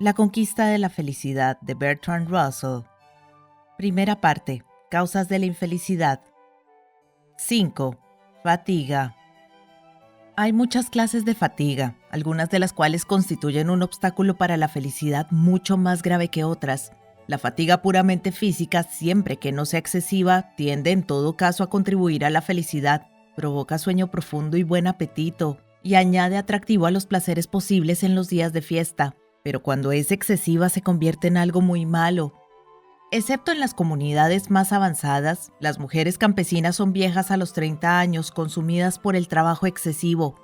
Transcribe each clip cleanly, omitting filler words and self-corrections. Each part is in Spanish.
La conquista de la felicidad de Bertrand Russell. Primera parte. Causas de la infelicidad. 5. Fatiga. Hay muchas clases de fatiga, algunas de las cuales constituyen un obstáculo para la felicidad mucho más grave que otras. La fatiga puramente física, siempre que no sea excesiva, tiende en todo caso a contribuir a la felicidad, provoca sueño profundo y buen apetito, y añade atractivo a los placeres posibles en los días de fiesta. Pero cuando es excesiva se convierte en algo muy malo. Excepto en las comunidades más avanzadas, las mujeres campesinas son viejas a los 30 años, consumidas por el trabajo excesivo.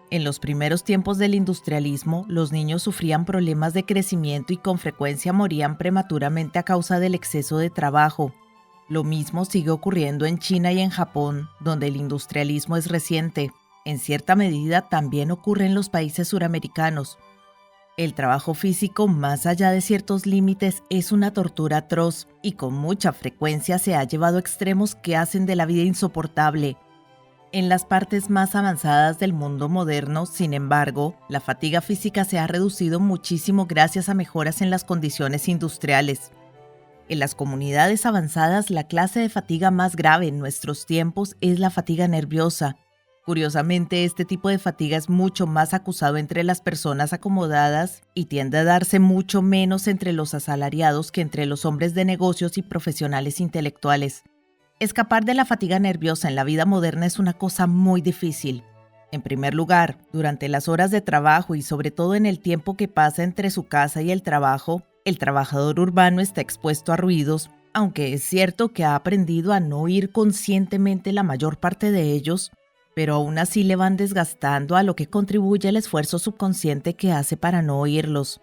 En los primeros tiempos del industrialismo, los niños sufrían problemas de crecimiento y con frecuencia morían prematuramente a causa del exceso de trabajo. Lo mismo sigue ocurriendo en China y en Japón, donde el industrialismo es reciente. En cierta medida también ocurre en los países suramericanos. El trabajo físico, más allá de ciertos límites, es una tortura atroz y con mucha frecuencia se ha llevado a extremos que hacen de la vida insoportable. En las partes más avanzadas del mundo moderno, sin embargo, la fatiga física se ha reducido muchísimo gracias a mejoras en las condiciones industriales. En las comunidades avanzadas, la clase de fatiga más grave en nuestros tiempos es la fatiga nerviosa. Curiosamente, este tipo de fatiga es mucho más acusado entre las personas acomodadas y tiende a darse mucho menos entre los asalariados que entre los hombres de negocios y profesionales intelectuales. Escapar de la fatiga nerviosa en la vida moderna es una cosa muy difícil. En primer lugar, durante las horas de trabajo y sobre todo en el tiempo que pasa entre su casa y el trabajo, el trabajador urbano está expuesto a ruidos, aunque es cierto que ha aprendido a no oír conscientemente la mayor parte de ellos, pero aún así le van desgastando, a lo que contribuye el esfuerzo subconsciente que hace para no oírlos.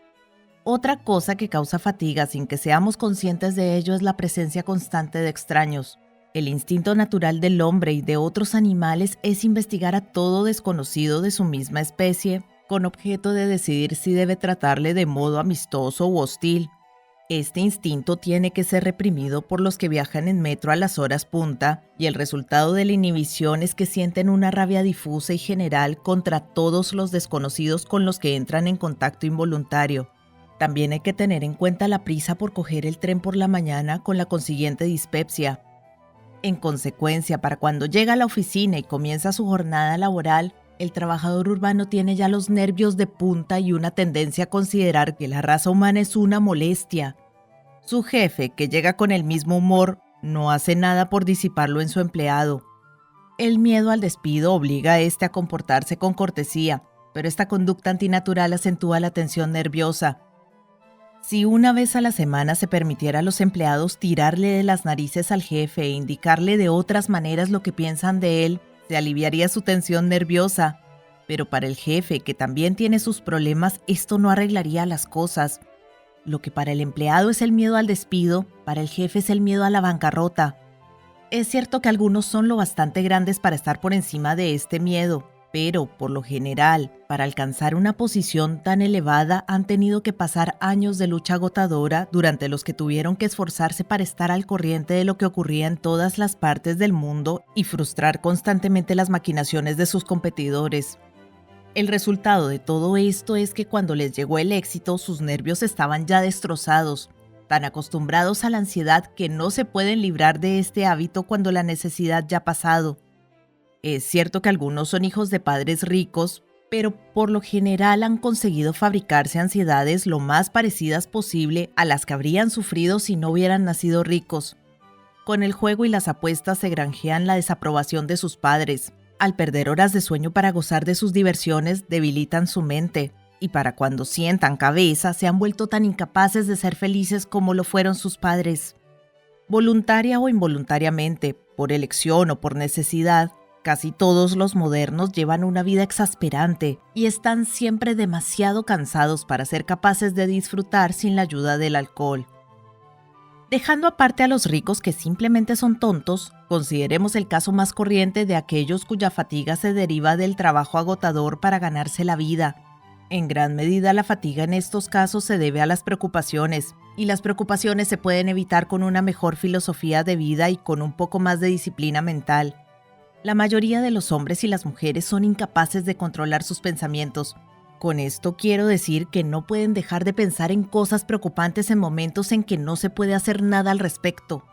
Otra cosa que causa fatiga sin que seamos conscientes de ello es la presencia constante de extraños. El instinto natural del hombre y de otros animales es investigar a todo desconocido de su misma especie, con objeto de decidir si debe tratarle de modo amistoso u hostil. Este instinto tiene que ser reprimido por los que viajan en metro a las horas punta, y el resultado de la inhibición es que sienten una rabia difusa y general contra todos los desconocidos con los que entran en contacto involuntario. También hay que tener en cuenta la prisa por coger el tren por la mañana con la consiguiente dispepsia. En consecuencia, para cuando llega a la oficina y comienza su jornada laboral, el trabajador urbano tiene ya los nervios de punta y una tendencia a considerar que la raza humana es una molestia. Su jefe, que llega con el mismo humor, no hace nada por disiparlo en su empleado. El miedo al despido obliga a este a comportarse con cortesía, pero esta conducta antinatural acentúa la tensión nerviosa. Si una vez a la semana se permitiera a los empleados tirarle de las narices al jefe e indicarle de otras maneras lo que piensan de él, se aliviaría su tensión nerviosa. Pero para el jefe, que también tiene sus problemas, esto no arreglaría las cosas. Lo que para el empleado es el miedo al despido, para el jefe es el miedo a la bancarrota. Es cierto que algunos son lo bastante grandes para estar por encima de este miedo, pero, por lo general, para alcanzar una posición tan elevada han tenido que pasar años de lucha agotadora durante los que tuvieron que esforzarse para estar al corriente de lo que ocurría en todas las partes del mundo y frustrar constantemente las maquinaciones de sus competidores. El resultado de todo esto es que cuando les llegó el éxito, sus nervios estaban ya destrozados, tan acostumbrados a la ansiedad que no se pueden librar de este hábito cuando la necesidad ya ha pasado. Es cierto que algunos son hijos de padres ricos, pero por lo general han conseguido fabricarse ansiedades lo más parecidas posible a las que habrían sufrido si no hubieran nacido ricos. Con el juego y las apuestas se granjean la desaprobación de sus padres. Al perder horas de sueño para gozar de sus diversiones, debilitan su mente, y para cuando sientan cabeza se han vuelto tan incapaces de ser felices como lo fueron sus padres. Voluntaria o involuntariamente, por elección o por necesidad, casi todos los modernos llevan una vida exasperante y están siempre demasiado cansados para ser capaces de disfrutar sin la ayuda del alcohol. Dejando aparte a los ricos que simplemente son tontos, consideremos el caso más corriente de aquellos cuya fatiga se deriva del trabajo agotador para ganarse la vida. En gran medida la fatiga en estos casos se debe a las preocupaciones, y las preocupaciones se pueden evitar con una mejor filosofía de vida y con un poco más de disciplina mental. La mayoría de los hombres y las mujeres son incapaces de controlar sus pensamientos. Con esto quiero decir que no pueden dejar de pensar en cosas preocupantes en momentos en que no se puede hacer nada al respecto.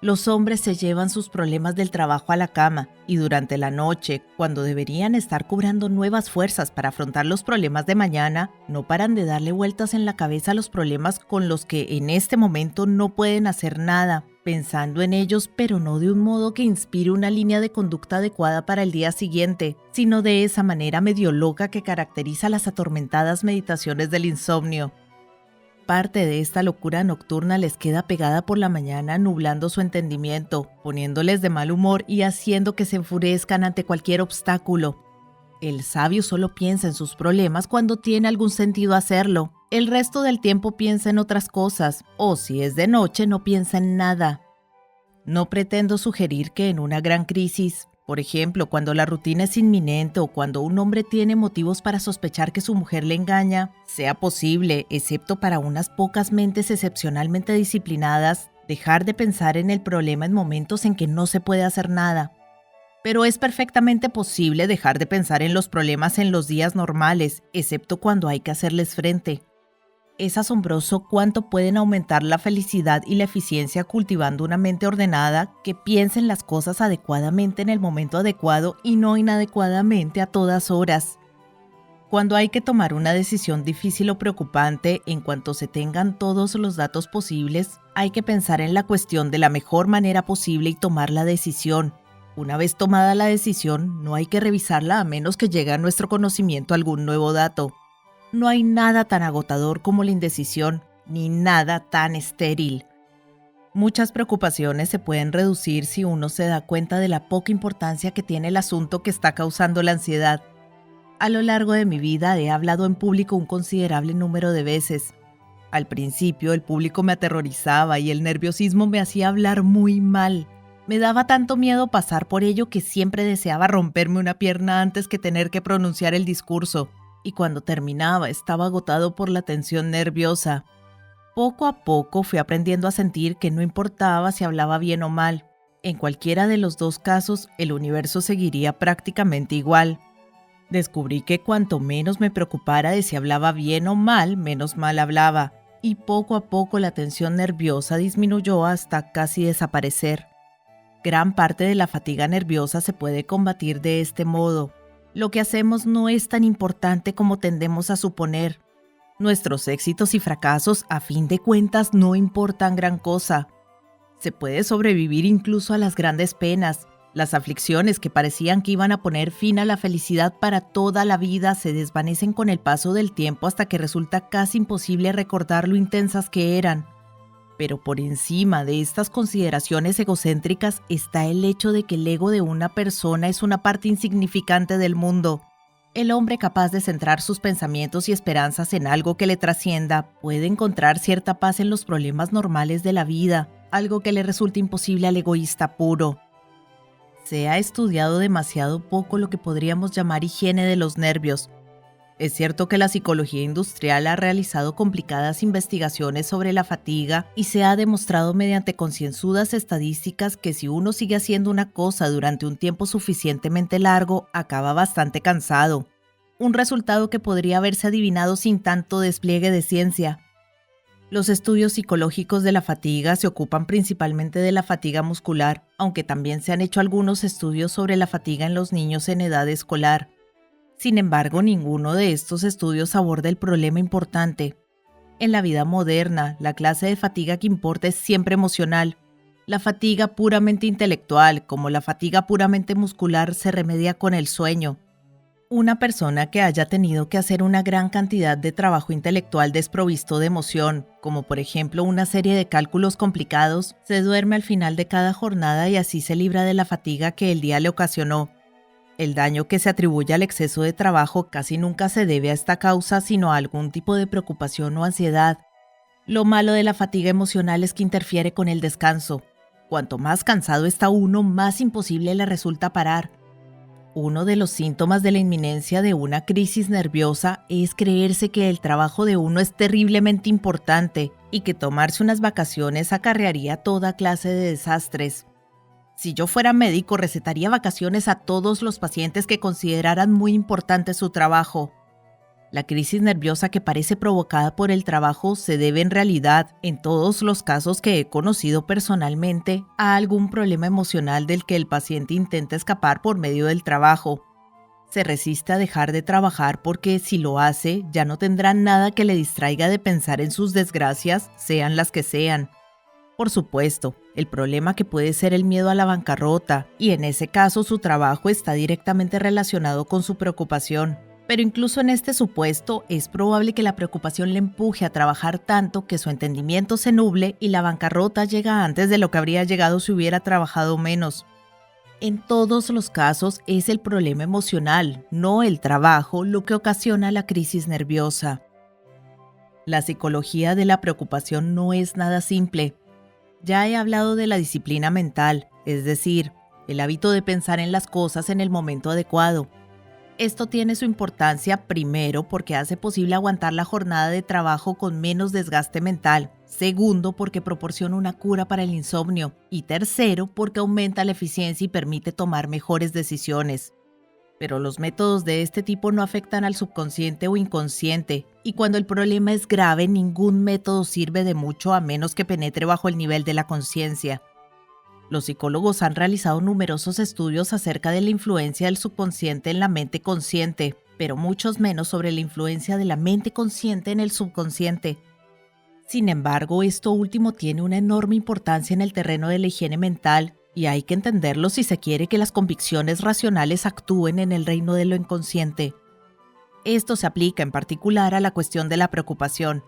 Los hombres se llevan sus problemas del trabajo a la cama y durante la noche, cuando deberían estar cobrando nuevas fuerzas para afrontar los problemas de mañana, no paran de darle vueltas en la cabeza a los problemas con los que en este momento no pueden hacer nada, pensando en ellos, pero no de un modo que inspire una línea de conducta adecuada para el día siguiente, sino de esa manera medio loca que caracteriza las atormentadas meditaciones del insomnio. Parte de esta locura nocturna les queda pegada por la mañana, nublando su entendimiento, poniéndoles de mal humor y haciendo que se enfurezcan ante cualquier obstáculo. El sabio solo piensa en sus problemas cuando tiene algún sentido hacerlo. El resto del tiempo piensa en otras cosas, o si es de noche no piensa en nada. No pretendo sugerir que en una gran crisis, por ejemplo, cuando la rutina es inminente o cuando un hombre tiene motivos para sospechar que su mujer le engaña, sea posible, excepto para unas pocas mentes excepcionalmente disciplinadas, dejar de pensar en el problema en momentos en que no se puede hacer nada. Pero es perfectamente posible dejar de pensar en los problemas en los días normales, excepto cuando hay que hacerles frente. Es asombroso cuánto pueden aumentar la felicidad y la eficiencia cultivando una mente ordenada que piense en las cosas adecuadamente en el momento adecuado y no inadecuadamente a todas horas. Cuando hay que tomar una decisión difícil o preocupante, en cuanto se tengan todos los datos posibles, hay que pensar en la cuestión de la mejor manera posible y tomar la decisión. Una vez tomada la decisión, no hay que revisarla a menos que llegue a nuestro conocimiento algún nuevo dato. No hay nada tan agotador como la indecisión, ni nada tan estéril. Muchas preocupaciones se pueden reducir si uno se da cuenta de la poca importancia que tiene el asunto que está causando la ansiedad. A lo largo de mi vida he hablado en público un considerable número de veces. Al principio el público me aterrorizaba y el nerviosismo me hacía hablar muy mal. Me daba tanto miedo pasar por ello que siempre deseaba romperme una pierna antes que tener que pronunciar el discurso. Y cuando terminaba estaba agotado por la tensión nerviosa. Poco a poco fui aprendiendo a sentir que no importaba si hablaba bien o mal. En cualquiera de los dos casos, el universo seguiría prácticamente igual. Descubrí que cuanto menos me preocupara de si hablaba bien o mal, menos mal hablaba. Y poco a poco la tensión nerviosa disminuyó hasta casi desaparecer. Gran parte de la fatiga nerviosa se puede combatir de este modo. Lo que hacemos no es tan importante como tendemos a suponer. Nuestros éxitos y fracasos, a fin de cuentas, no importan gran cosa. Se puede sobrevivir incluso a las grandes penas. Las aflicciones que parecían que iban a poner fin a la felicidad para toda la vida se desvanecen con el paso del tiempo hasta que resulta casi imposible recordar lo intensas que eran. Pero por encima de estas consideraciones egocéntricas está el hecho de que el ego de una persona es una parte insignificante del mundo. El hombre capaz de centrar sus pensamientos y esperanzas en algo que le trascienda puede encontrar cierta paz en los problemas normales de la vida, algo que le resulta imposible al egoísta puro. Se ha estudiado demasiado poco lo que podríamos llamar higiene de los nervios. Es cierto que la psicología industrial ha realizado complicadas investigaciones sobre la fatiga y se ha demostrado mediante concienzudas estadísticas que si uno sigue haciendo una cosa durante un tiempo suficientemente largo, acaba bastante cansado. Un resultado que podría haberse adivinado sin tanto despliegue de ciencia. Los estudios psicológicos de la fatiga se ocupan principalmente de la fatiga muscular, aunque también se han hecho algunos estudios sobre la fatiga en los niños en edad escolar. Sin embargo, ninguno de estos estudios aborda el problema importante. En la vida moderna, la clase de fatiga que importa es siempre emocional. La fatiga puramente intelectual, como la fatiga puramente muscular, se remedia con el sueño. Una persona que haya tenido que hacer una gran cantidad de trabajo intelectual desprovisto de emoción, como por ejemplo una serie de cálculos complicados, se duerme al final de cada jornada y así se libra de la fatiga que el día le ocasionó. El daño que se atribuye al exceso de trabajo casi nunca se debe a esta causa, sino a algún tipo de preocupación o ansiedad. Lo malo de la fatiga emocional es que interfiere con el descanso. Cuanto más cansado está uno, más imposible le resulta parar. Uno de los síntomas de la inminencia de una crisis nerviosa es creerse que el trabajo de uno es terriblemente importante y que tomarse unas vacaciones acarrearía toda clase de desastres. Si yo fuera médico, recetaría vacaciones a todos los pacientes que consideraran muy importante su trabajo. La crisis nerviosa que parece provocada por el trabajo se debe en realidad, en todos los casos que he conocido personalmente, a algún problema emocional del que el paciente intenta escapar por medio del trabajo. Se resiste a dejar de trabajar porque si lo hace, ya no tendrá nada que le distraiga de pensar en sus desgracias, sean las que sean. Por supuesto, el problema que puede ser el miedo a la bancarrota, y en ese caso su trabajo está directamente relacionado con su preocupación. Pero incluso en este supuesto, es probable que la preocupación le empuje a trabajar tanto que su entendimiento se nuble y la bancarrota llega antes de lo que habría llegado si hubiera trabajado menos. En todos los casos es el problema emocional, no el trabajo, lo que ocasiona la crisis nerviosa. La psicología de la preocupación no es nada simple. Ya he hablado de la disciplina mental, es decir, el hábito de pensar en las cosas en el momento adecuado. Esto tiene su importancia primero porque hace posible aguantar la jornada de trabajo con menos desgaste mental, segundo porque proporciona una cura para el insomnio y tercero porque aumenta la eficiencia y permite tomar mejores decisiones. Pero los métodos de este tipo no afectan al subconsciente o inconsciente, y cuando el problema es grave ningún método sirve de mucho a menos que penetre bajo el nivel de la conciencia. Los psicólogos han realizado numerosos estudios acerca de la influencia del subconsciente en la mente consciente, pero muchos menos sobre la influencia de la mente consciente en el subconsciente. Sin embargo, esto último tiene una enorme importancia en el terreno de la higiene mental, y hay que entenderlo si se quiere que las convicciones racionales actúen en el reino de lo inconsciente. Esto se aplica en particular a la cuestión de la preocupación.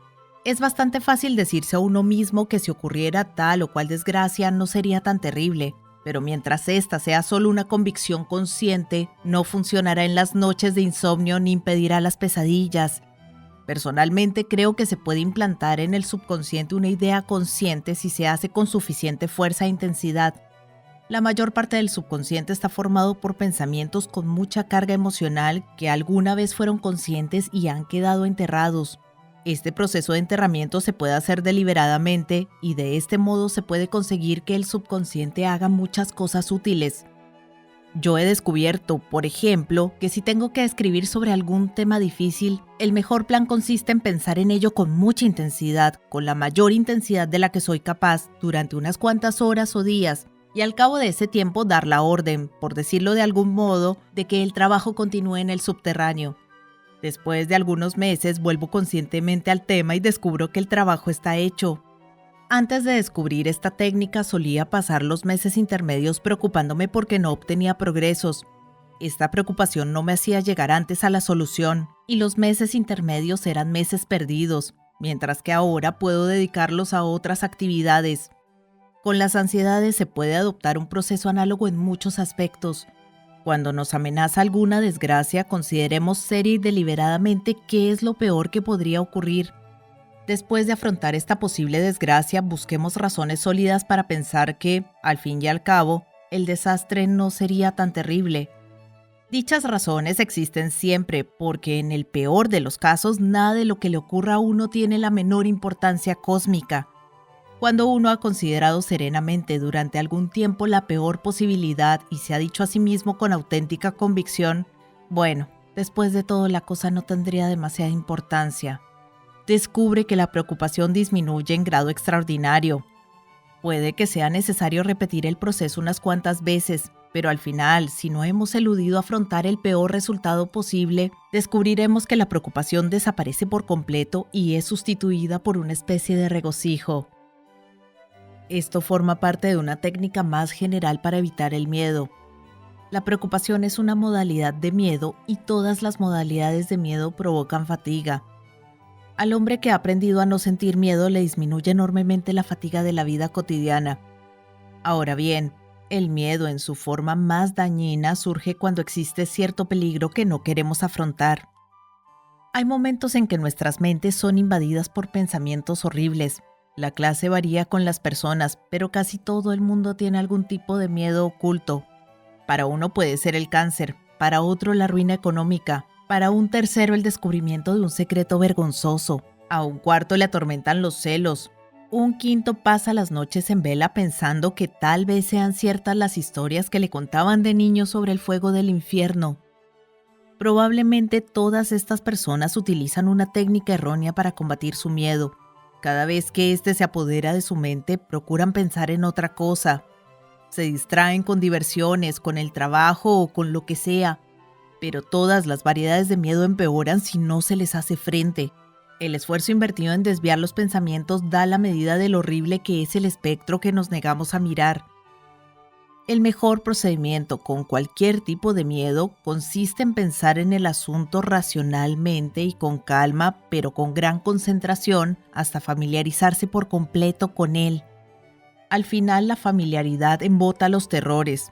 Es bastante fácil decirse a uno mismo que si ocurriera tal o cual desgracia no sería tan terrible, pero mientras esta sea solo una convicción consciente, no funcionará en las noches de insomnio ni impedirá las pesadillas. Personalmente creo que se puede implantar en el subconsciente una idea consciente si se hace con suficiente fuerza e intensidad. La mayor parte del subconsciente está formado por pensamientos con mucha carga emocional que alguna vez fueron conscientes y han quedado enterrados. Este proceso de enterramiento se puede hacer deliberadamente y de este modo se puede conseguir que el subconsciente haga muchas cosas útiles. Yo he descubierto, por ejemplo, que si tengo que escribir sobre algún tema difícil, el mejor plan consiste en pensar en ello con mucha intensidad, con la mayor intensidad de la que soy capaz, durante unas cuantas horas o días, y al cabo de ese tiempo dar la orden, por decirlo de algún modo, de que el trabajo continúe en el subterráneo. Después de algunos meses vuelvo conscientemente al tema y descubro que el trabajo está hecho. Antes de descubrir esta técnica solía pasar los meses intermedios preocupándome porque no obtenía progresos. Esta preocupación no me hacía llegar antes a la solución y los meses intermedios eran meses perdidos, mientras que ahora puedo dedicarlos a otras actividades. Con las ansiedades se puede adoptar un proceso análogo en muchos aspectos. Cuando nos amenaza alguna desgracia, consideremos seria y deliberadamente qué es lo peor que podría ocurrir. Después de afrontar esta posible desgracia, busquemos razones sólidas para pensar que, al fin y al cabo, el desastre no sería tan terrible. Dichas razones existen siempre, porque en el peor de los casos, nada de lo que le ocurra a uno tiene la menor importancia cósmica. Cuando uno ha considerado serenamente durante algún tiempo la peor posibilidad y se ha dicho a sí mismo con auténtica convicción, bueno, después de todo la cosa no tendría demasiada importancia, descubre que la preocupación disminuye en grado extraordinario. Puede que sea necesario repetir el proceso unas cuantas veces, pero al final, si no hemos eludido afrontar el peor resultado posible, descubriremos que la preocupación desaparece por completo y es sustituida por una especie de regocijo. Esto forma parte de una técnica más general para evitar el miedo. La preocupación es una modalidad de miedo y todas las modalidades de miedo provocan fatiga. Al hombre que ha aprendido a no sentir miedo le disminuye enormemente la fatiga de la vida cotidiana. Ahora bien, el miedo en su forma más dañina surge cuando existe cierto peligro que no queremos afrontar. Hay momentos en que nuestras mentes son invadidas por pensamientos horribles. La clase varía con las personas, pero casi todo el mundo tiene algún tipo de miedo oculto. Para uno puede ser el cáncer, para otro la ruina económica, para un tercero el descubrimiento de un secreto vergonzoso, a un cuarto le atormentan los celos, un quinto pasa las noches en vela pensando que tal vez sean ciertas las historias que le contaban de niño sobre el fuego del infierno. Probablemente todas estas personas utilizan una técnica errónea para combatir su miedo. Cada vez que éste se apodera de su mente, procuran pensar en otra cosa. Se distraen con diversiones, con el trabajo o con lo que sea. Pero todas las variedades de miedo empeoran si no se les hace frente. El esfuerzo invertido en desviar los pensamientos da la medida de lo horrible que es el espectro que nos negamos a mirar. El mejor procedimiento con cualquier tipo de miedo consiste en pensar en el asunto racionalmente y con calma, pero con gran concentración, hasta familiarizarse por completo con él. Al final, la familiaridad embota los terrores.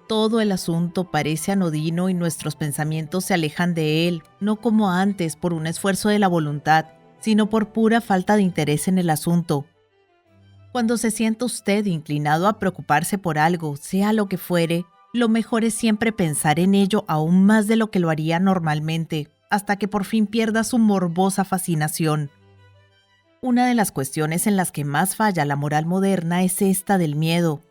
Todo el asunto parece anodino y nuestros pensamientos se alejan de él, no como antes por un esfuerzo de la voluntad, sino por pura falta de interés en el asunto. Cuando se sienta usted inclinado a preocuparse por algo, sea lo que fuere, lo mejor es siempre pensar en ello aún más de lo que lo haría normalmente, hasta que por fin pierda su morbosa fascinación. Una de las cuestiones en las que más falla la moral moderna es esta del miedo.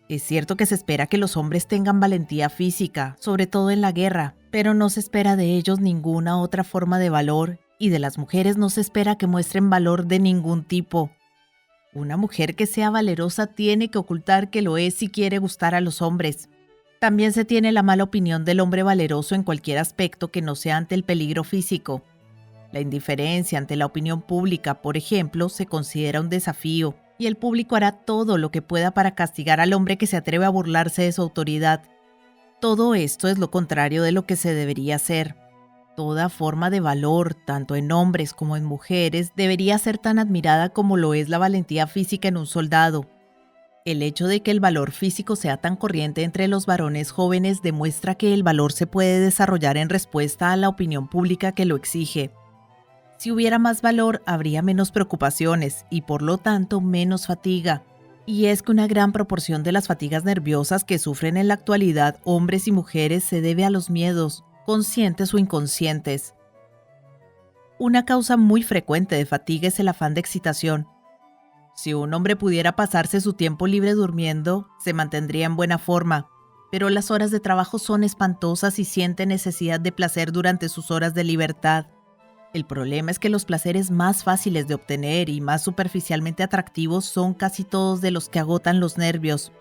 Es cierto que se espera que los hombres tengan valentía física, sobre todo en la guerra, pero no se espera de ellos ninguna otra forma de valor, y de las mujeres no se espera que muestren valor de ningún tipo. Una mujer que sea valerosa tiene que ocultar que lo es si quiere gustar a los hombres. También se tiene la mala opinión del hombre valeroso en cualquier aspecto que no sea ante el peligro físico. La indiferencia ante la opinión pública, por ejemplo, se considera un desafío, y el público hará todo lo que pueda para castigar al hombre que se atreve a burlarse de su autoridad. Todo esto es lo contrario de lo que se debería hacer. Toda forma de valor, tanto en hombres como en mujeres, debería ser tan admirada como lo es la valentía física en un soldado. El hecho de que el valor físico sea tan corriente entre los varones jóvenes demuestra que el valor se puede desarrollar en respuesta a la opinión pública que lo exige. Si hubiera más valor, habría menos preocupaciones y, por lo tanto, menos fatiga. Y es que una gran proporción de las fatigas nerviosas que sufren en la actualidad hombres y mujeres se debe a los miedos, conscientes o inconscientes. Una causa muy frecuente de fatiga es el afán de excitación. Si un hombre pudiera pasarse su tiempo libre durmiendo, se mantendría en buena forma, pero las horas de trabajo son espantosas y siente necesidad de placer durante sus horas de libertad. El problema es que los placeres más fáciles de obtener y más superficialmente atractivos son casi todos de los que agotan los nervios.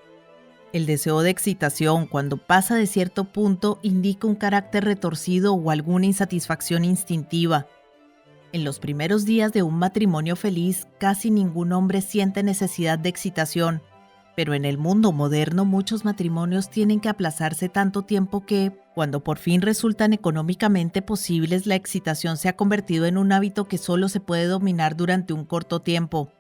El deseo de excitación, cuando pasa de cierto punto, indica un carácter retorcido o alguna insatisfacción instintiva. En los primeros días de un matrimonio feliz, casi ningún hombre siente necesidad de excitación, pero en el mundo moderno muchos matrimonios tienen que aplazarse tanto tiempo que, cuando por fin resultan económicamente posibles, la excitación se ha convertido en un hábito que solo se puede dominar durante un corto tiempo.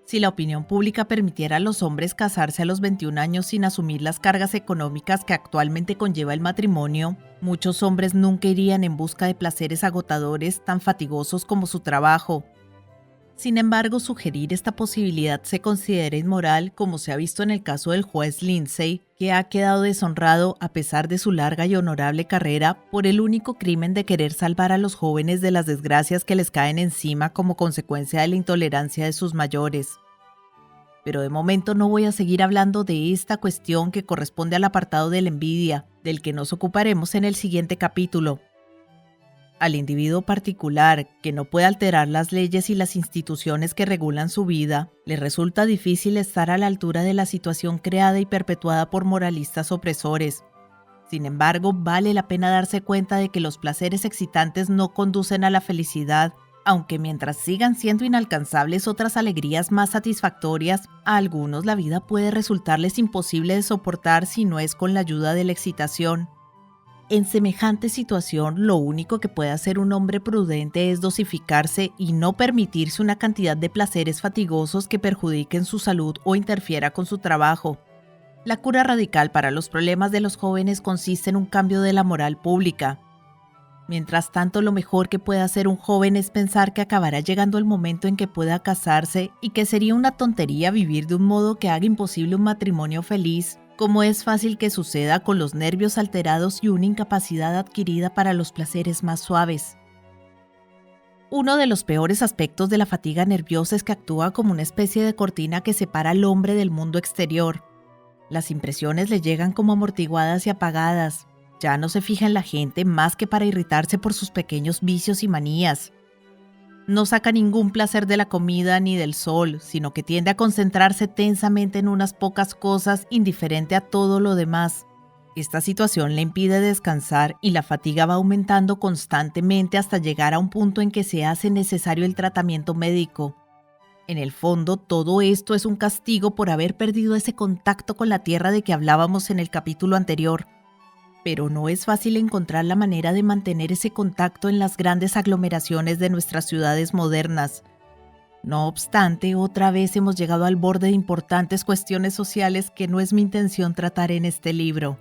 Si la opinión pública permitiera a los hombres casarse a los 21 años sin asumir las cargas económicas que actualmente conlleva el matrimonio, muchos hombres nunca irían en busca de placeres agotadores tan fatigosos como su trabajo. Sin embargo, sugerir esta posibilidad se considera inmoral, como se ha visto en el caso del juez Lindsay, que ha quedado deshonrado a pesar de su larga y honorable carrera por el único crimen de querer salvar a los jóvenes de las desgracias que les caen encima como consecuencia de la intolerancia de sus mayores. Pero de momento no voy a seguir hablando de esta cuestión que corresponde al apartado de la envidia, del que nos ocuparemos en el siguiente capítulo. Al individuo particular, que no puede alterar las leyes y las instituciones que regulan su vida, le resulta difícil estar a la altura de la situación creada y perpetuada por moralistas opresores. Sin embargo, vale la pena darse cuenta de que los placeres excitantes no conducen a la felicidad, aunque mientras sigan siendo inalcanzables otras alegrías más satisfactorias, a algunos la vida puede resultarles imposible de soportar si no es con la ayuda de la excitación. En semejante situación, lo único que puede hacer un hombre prudente es dosificarse y no permitirse una cantidad de placeres fatigosos que perjudiquen su salud o interfiera con su trabajo. La cura radical para los problemas de los jóvenes consiste en un cambio de la moral pública. Mientras tanto, lo mejor que puede hacer un joven es pensar que acabará llegando el momento en que pueda casarse y que sería una tontería vivir de un modo que haga imposible un matrimonio feliz, como es fácil que suceda con los nervios alterados y una incapacidad adquirida para los placeres más suaves. Uno de los peores aspectos de la fatiga nerviosa es que actúa como una especie de cortina que separa al hombre del mundo exterior. Las impresiones le llegan como amortiguadas y apagadas. Ya no se fija en la gente más que para irritarse por sus pequeños vicios y manías. No saca ningún placer de la comida ni del sol, sino que tiende a concentrarse tensamente en unas pocas cosas, indiferente a todo lo demás. Esta situación le impide descansar y la fatiga va aumentando constantemente hasta llegar a un punto en que se hace necesario el tratamiento médico. En el fondo, todo esto es un castigo por haber perdido ese contacto con la tierra de que hablábamos en el capítulo anterior. Pero no es fácil encontrar la manera de mantener ese contacto en las grandes aglomeraciones de nuestras ciudades modernas. No obstante, otra vez hemos llegado al borde de importantes cuestiones sociales que no es mi intención tratar en este libro.